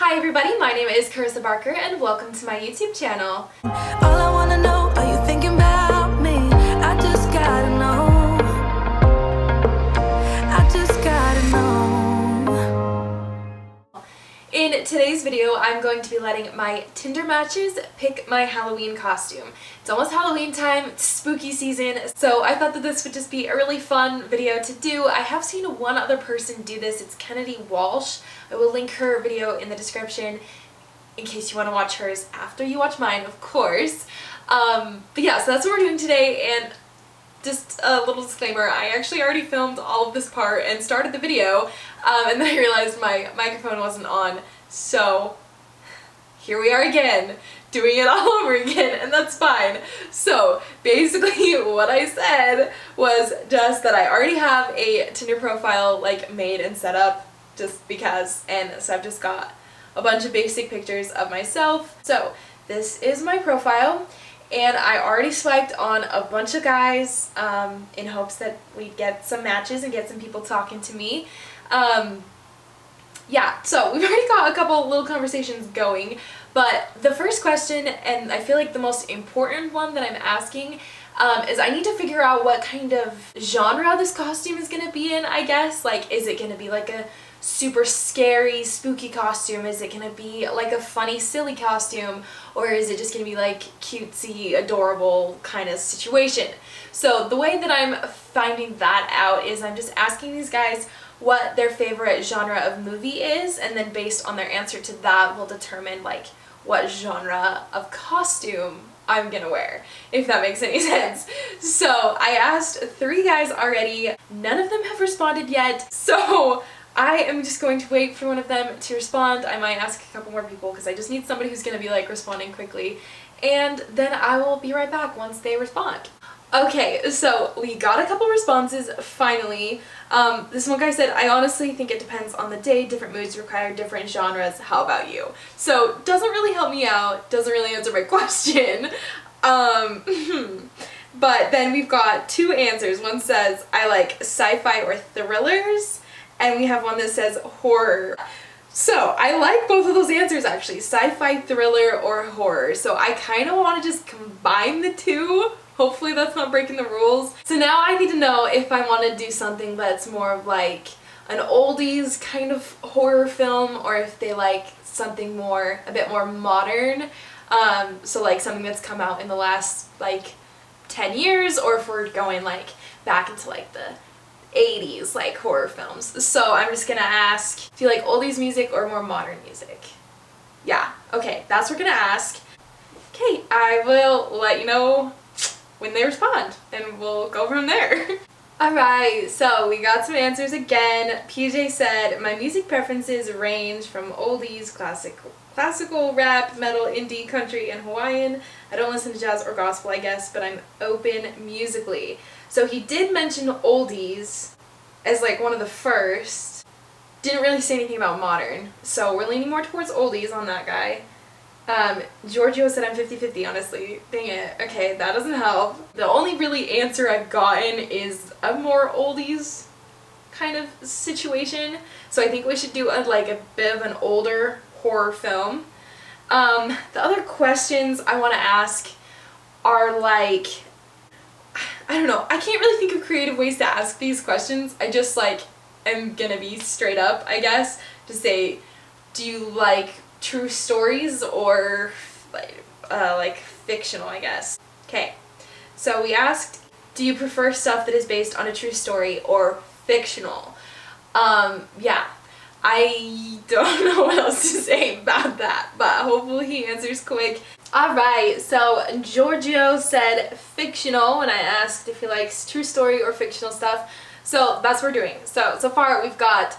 Hi everybody, my name is Carissa Barker and welcome to my YouTube channel. All I wanna know, are you thinking about me? I just gotta know. I just gotta know. In today's video, I'm going to be letting my Tinder matches pick my Halloween costume. It's almost Halloween time, it's spooky season, so I thought that this would just be a really fun video to do. I have seen one other person do this, it's Kennedy Walsh. I will link her video in the description in case you want to watch hers after you watch mine, of course. But yeah, so that's what we're doing today, and just a little disclaimer, I actually already filmed all of this part and started the video, and then I realized my microphone wasn't on, so here we are again, doing it all over again, and that's fine. So basically what I said was just that I already have a Tinder profile like made and set up just because, and so I've just got a bunch of basic pictures of myself. So this is my profile, and I already swiped on a bunch of guys in hopes that we'd get some matches and get some people talking to me. Yeah, so we've already got a couple little conversations going, but the first question, and I feel like the most important one that I'm asking, is I need to figure out what kind of genre this costume is going to be in, I guess. Like, is it going to be like a super scary, spooky costume? Is it going to be like a funny, silly costume? Or is it just going to be like cutesy, adorable kind of situation? So the way that I'm finding that out is I'm just asking these guys what their favorite genre of movie is, and then based on their answer to that will determine like what genre of costume I'm gonna wear, if that makes any sense. So I asked 3 guys already, none of them have responded yet, so I am just going to wait for one of them to respond. I might ask a couple more people because I just need somebody who's gonna be like responding quickly, and then I will be right back once they respond. Okay, so we got a couple responses finally. This one guy said, I honestly think it depends on the day, different moods require different genres, how about you? So doesn't really help me out, doesn't really answer my question. But then we've got 2 answers. One says, I like sci-fi or thrillers, and we have one that says horror. So I like both of those answers actually, sci-fi, thriller, or horror. So I kind of want to just combine the 2. Hopefully that's not breaking the rules. So now I need to know if I want to do something that's more of like an oldies kind of horror film, or if they like something more, a bit more modern. So like something that's come out in the last like 10 years, or if we're going like back into like the 80s like horror films. So I'm just gonna ask, do you like oldies music or more modern music? Yeah, okay, that's what we're gonna ask. Okay, I will let you know when they respond, and we'll go from there. Alright, so we got some answers again. PJ said, my music preferences range from oldies, classical, rap, metal, indie, country, and Hawaiian. I don't listen to jazz or gospel, I guess, but I'm open musically. So he did mention oldies as like one of the first. Didn't really say anything about modern, so we're leaning more towards oldies on that guy. Giorgio said I'm 50-50, honestly. Dang it. Okay, that doesn't help. The only really answer I've gotten is a more oldies kind of situation. So I think we should do like a bit of an older horror film. The other questions I want to ask are like, I don't know, I can't really think of creative ways to ask these questions. I just like am gonna be straight up, I guess, to say, do you like true stories or like fictional, I guess. Okay, so we asked, do you prefer stuff that is based on a true story or fictional? Yeah, I don't know what else to say about that, but hopefully he answers quick. Alright, so Giorgio said fictional when I asked if he likes true story or fictional stuff, so that's what we're doing. So far we've got,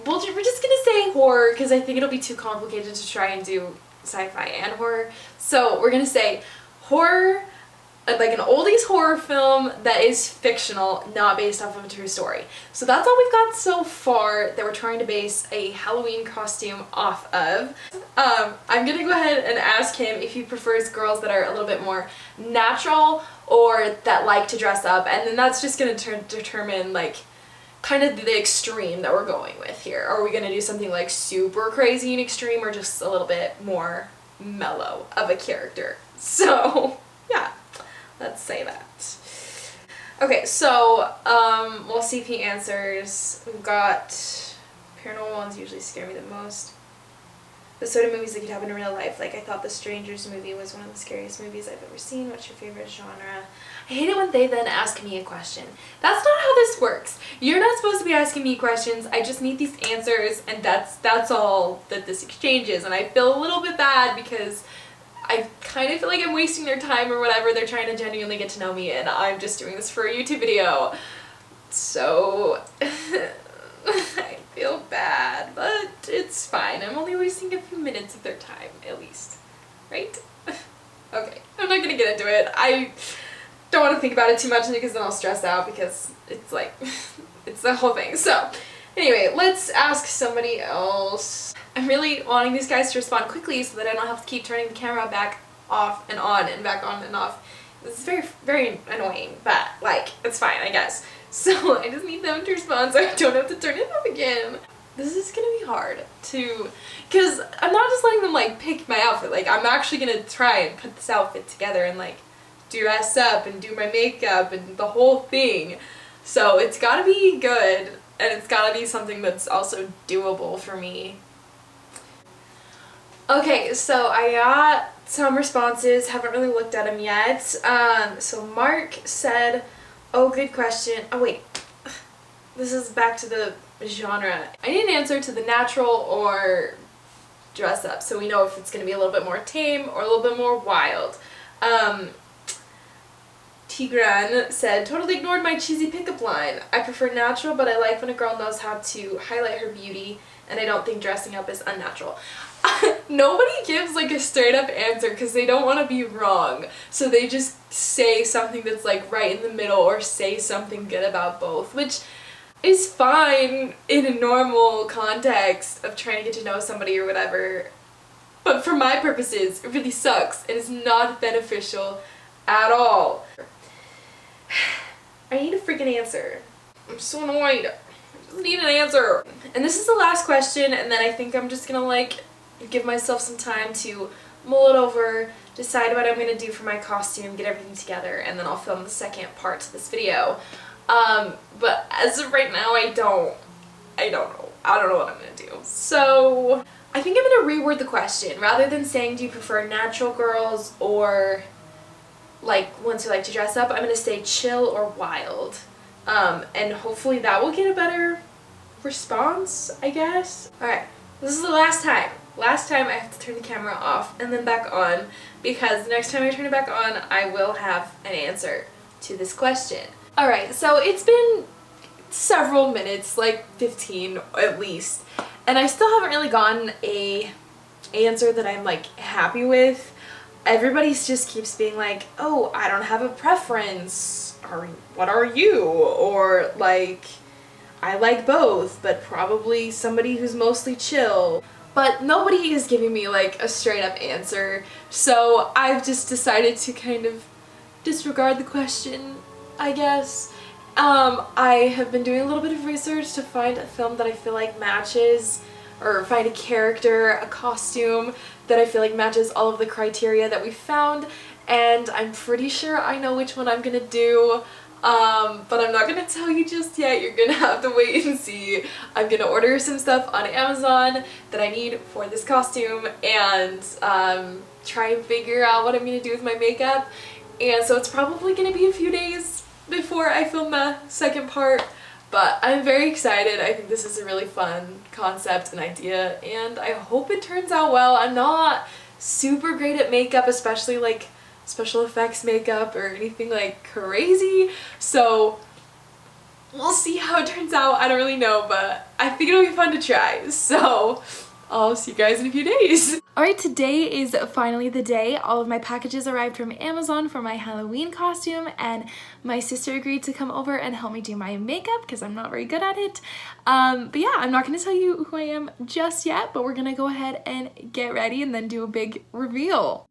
we're just gonna say horror because I think it'll be too complicated to try and do sci-fi and horror. So we're gonna say horror, like an oldies horror film that is fictional, not based off of a true story. So that's all we've got so far that we're trying to base a Halloween costume off of. I'm gonna go ahead and ask him if he prefers girls that are a little bit more natural or that like to dress up, and then that's just gonna determine like kind of the extreme that we're going with here. Are we gonna do something like super crazy and extreme, or just a little bit more mellow of a character? So yeah, let's say that. Okay, so we'll see if he answers. We've got paranormal ones usually scare me the most. The sort of movies that could happen in real life. Like, I thought The Strangers movie was one of the scariest movies I've ever seen. What's your favorite genre? I hate it when they then ask me a question. That's not how this works. You're not supposed to be asking me questions. I just need these answers, and that's all that this exchange is. And I feel a little bit bad because I kind of feel like I'm wasting their time or whatever. They're trying to genuinely get to know me, and I'm just doing this for a YouTube video. So I feel bad, but it's fine. I'm only wasting a few minutes of their time, at least. Right? Okay, I'm not gonna get into it. I don't want to think about it too much because then I'll stress out, because it's like, it's the whole thing. So anyway, let's ask somebody else. I'm really wanting these guys to respond quickly so that I don't have to keep turning the camera back off and on and back on and off. This is very, very annoying, but like, it's fine, I guess. So I just need them to respond so I don't have to turn it off again. This is gonna be hard to, because I'm not just letting them like pick my outfit. Like, I'm actually gonna try and put this outfit together and like dress up and do my makeup and the whole thing. So it's gotta be good, and it's gotta be something that's also doable for me. Okay, so I got some responses, haven't really looked at them yet. So Mark said, oh, good question. Oh wait, this is back to the genre. I need an answer to the natural or dress up, so we know if it's gonna be a little bit more tame or a little bit more wild. Tigran said, totally ignored my cheesy pickup line. I prefer natural, but I like when a girl knows how to highlight her beauty, and I don't think dressing up is unnatural. Nobody gives like a straight up answer because they don't want to be wrong. So they just say something that's like right in the middle, or say something good about both, which is fine in a normal context of trying to get to know somebody or whatever. But for my purposes, it really sucks. It is not beneficial at all. I need a freaking answer. I'm so annoyed. I just need an answer. And this is the last question, and then I think I'm just gonna like give myself some time to mull it over, decide what I'm gonna do for my costume, get everything together, and then I'll film the second part to this video. But as of right now, I don't know. I don't know what I'm gonna do. So I think I'm gonna reword the question. Rather than saying, do you prefer natural girls or like ones who like to dress up, I'm gonna say chill or wild. And hopefully that will get a better response, I guess. Alright, this is the last time. Last time I have to turn the camera off and then back on, because the next time I turn it back on, I will have an answer to this question. Alright, so it's been several minutes, like 15 at least, and I still haven't really gotten a answer that I'm like happy with. Everybody just keeps being like, oh, I don't have a preference, or what are you? Or like, I like both, but probably somebody who's mostly chill. But nobody is giving me like a straight up answer, so I've just decided to kind of disregard the question, I guess. I have been doing a little bit of research to find a film that I feel like matches, or find a character, a costume that I feel like matches all of the criteria that we found, and I'm pretty sure I know which one I'm gonna do. But I'm not gonna tell you just yet. You're gonna have to wait and see. I'm gonna order some stuff on Amazon that I need for this costume, and try and figure out what I'm gonna do with my makeup. And so it's probably gonna be a few days before I film the second part, but I'm very excited. I think this is a really fun concept and idea, and I hope it turns out well. I'm not super great at makeup, especially like special effects makeup or anything like crazy, so we'll see how it turns out. I don't really know, but I think it'll be fun to try, so I'll see you guys in a few days. Alright, today is finally the day. All of my packages arrived from Amazon for my Halloween costume, and my sister agreed to come over and help me do my makeup because I'm not very good at it. But yeah, I'm not going to tell you who I am just yet, but we're going to go ahead and get ready and then do a big reveal.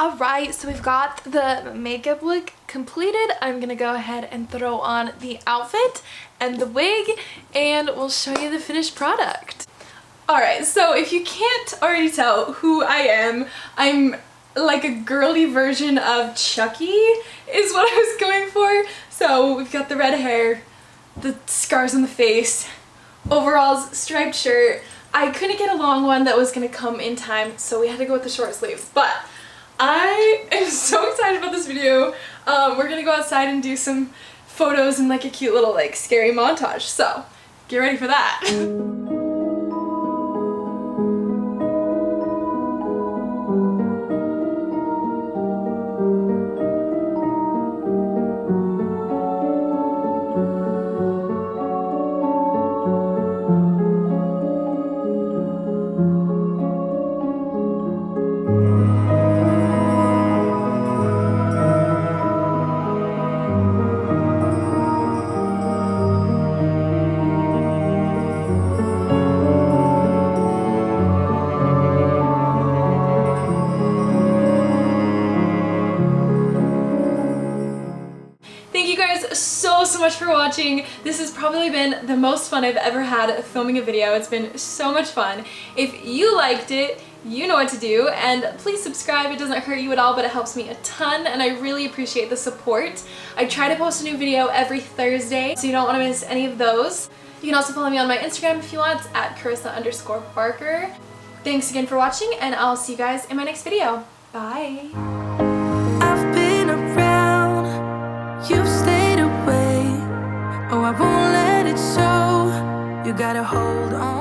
Alright, so we've got the makeup look completed. I'm gonna go ahead and throw on the outfit and the wig, and we'll show you the finished product. Alright, so if you can't already tell who I am, I'm like a girly version of Chucky is what I was going for. So we've got the red hair, the scars on the face, overalls, striped shirt. I couldn't get a long one that was gonna come in time, so we had to go with the short sleeves. But I am so excited about this video. We're gonna go outside and do some photos and like a cute little like scary montage. So get ready for that. Thank you guys so much for watching. This has probably been the most fun I've ever had filming a video. It's been so much fun. If you liked it, you know what to do, and please subscribe. It doesn't hurt you at all, but it helps me a ton, and I really appreciate the support. I try to post a new video every Thursday, so you don't want to miss any of those. You can also follow me on my Instagram if you want, at Carisa_Barker. Thanks again for watching, and I'll see you guys in my next video. Bye! I've been around, you've stayed away. Oh, I won't let it show. You gotta hold on.